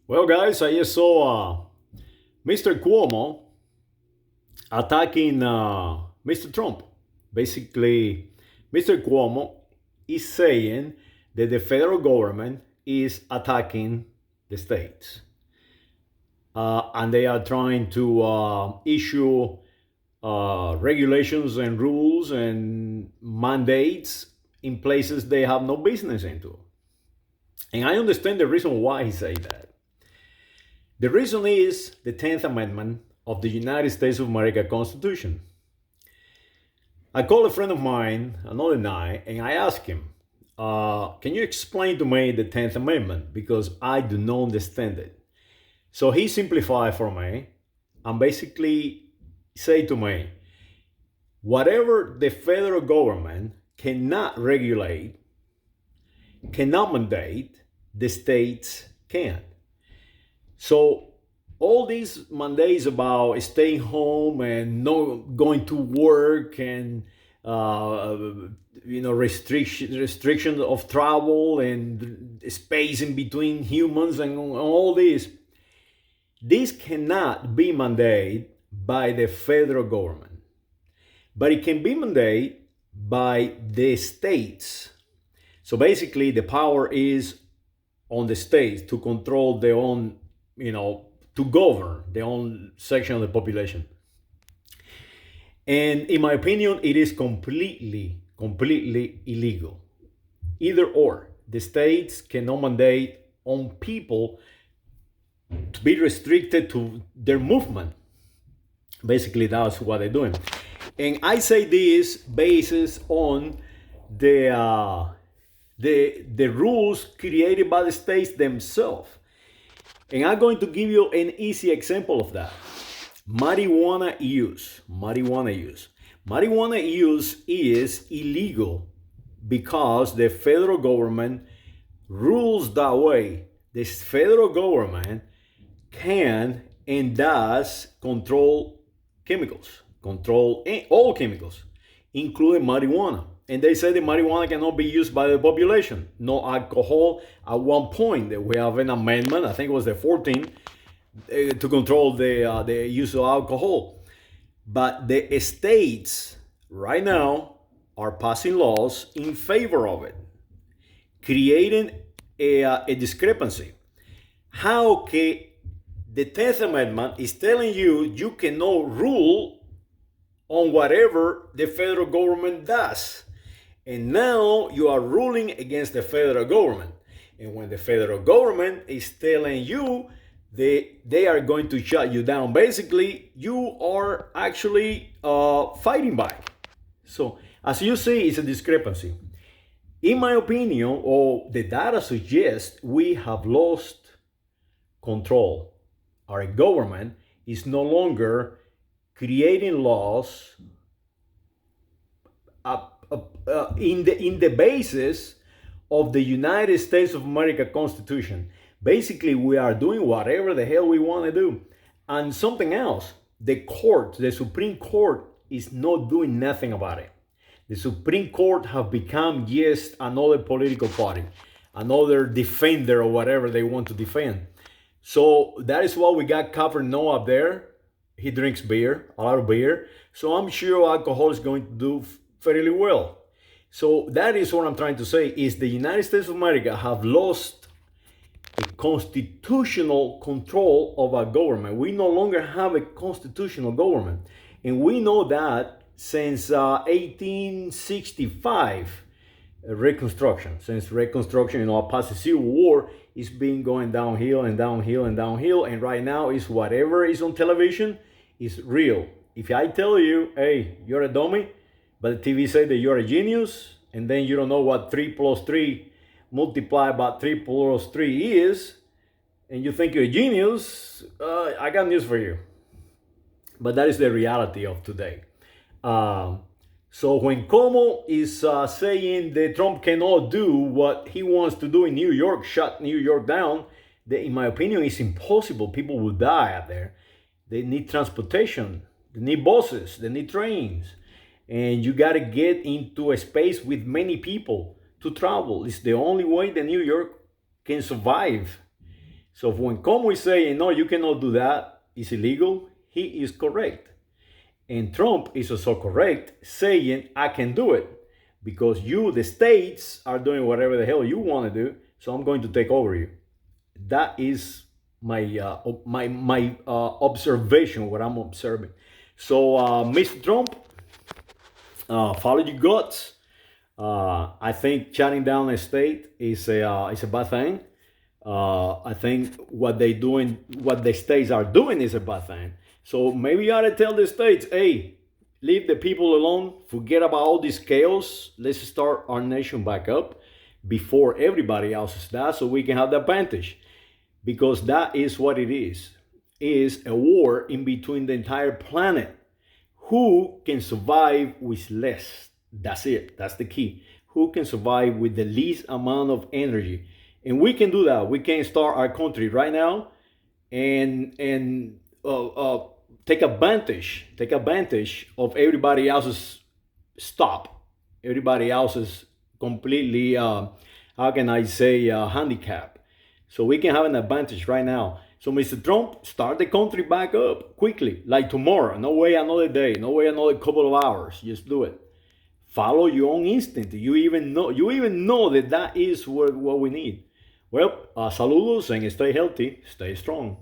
Well, guys, I just saw Mr. Cuomo attacking Mr. Trump. Basically, Mr. Cuomo is saying that the federal government is attacking the states. And they are trying to issue regulations and rules and mandates in places they have no business into. And I understand the reason why he said that. The reason is the 10th Amendment of the United States of America Constitution. I called a friend of mine another night and I asked him, can you explain to me the 10th Amendment? Because I do not understand it. So he simplified for me and basically say to me, whatever the federal government cannot regulate, cannot mandate, the states can. So all these mandates about staying home and not going to work and restriction of travel and space in between humans and all this cannot be mandated by the federal government, but it can be mandated by the states. So basically, the power is on the states to control their own, to govern their own section of the population. And in my opinion, it is completely illegal. Either or. The states cannot mandate on people to be restricted to their movement. Basically, that's what they're doing. And I say this basis on the rules created by the states themselves. And I'm going to give you an easy example of that. Marijuana use. Marijuana use is illegal because the federal government rules that way. The federal government can and does control chemicals, control all chemicals, including marijuana. And they say the marijuana cannot be used by the population. No alcohol. At one point, we have an amendment, I think it was the 14th, to control the use of alcohol. But the states right now are passing laws in favor of it, creating a discrepancy. How can the 10th Amendment is telling you cannot rule on whatever the federal government does. And now you are ruling against the federal government. And when the federal government is telling you they are going to shut you down, basically, you are actually fighting back. So, as you see, it's a discrepancy. In my opinion, or the data suggests, we have lost control. Our government is no longer creating laws in the basis of the United States of America Constitution. Basically, we are doing whatever the hell we want to do. And something else, the Supreme Court is not doing nothing about it. The Supreme Court have become just another political party, another defender of whatever they want to defend. So that is why we got Kaepernick up there. He drinks beer, a lot of beer. So I'm sure alcohol is going to do fairly well. So that is what I'm trying to say, is the United States of America have lost a constitutional control of our government. We no longer have a constitutional government. And we know that since 1865, since Reconstruction, past the Civil War, it's been going downhill and downhill and downhill. And right now, is whatever is on television is real. If I tell you, hey, you're a dummy, but the TV said that you're a genius, and then you don't know what 3 plus 3 multiplied by 3 plus 3 is, and you think you're a genius, I got news for you. But that is the reality of today. So when Cuomo is saying that Trump cannot do what he wants to do in New York, shut New York down, that in my opinion is impossible. People will die out there. They need transportation. They need buses. They need trains. And you got to get into a space with many people to travel. It's the only way that New York can survive. So when Cuomo is saying, no, you cannot do that, it's illegal, he is correct. And Trump is also correct saying, I can do it because you, the states, are doing whatever the hell you want to do. So I'm going to take over you. That is my observation, what I'm observing. So, Mr. Trump, follow your guts. I think shutting down a state is a bad thing. I think what the states are doing is a bad thing. So maybe you ought to tell the states, hey, leave the people alone, forget about all this chaos. Let's start our nation back up before everybody else does, so we can have the advantage. Because that is what it is a war in between the entire planet. Who can survive with less? That's it. That's the key. Who can survive with the least amount of energy? And we can do that. We can start our country right now and take advantage of everybody else's stop, everybody else's completely how can I say handicap. So we can have an advantage right now. So Mr. Trump, start the country back up quickly, like tomorrow. No way another day. No way another couple of hours. Just do it. Follow your own instinct. You even know that that is what we need. Well, saludos and stay healthy, stay strong.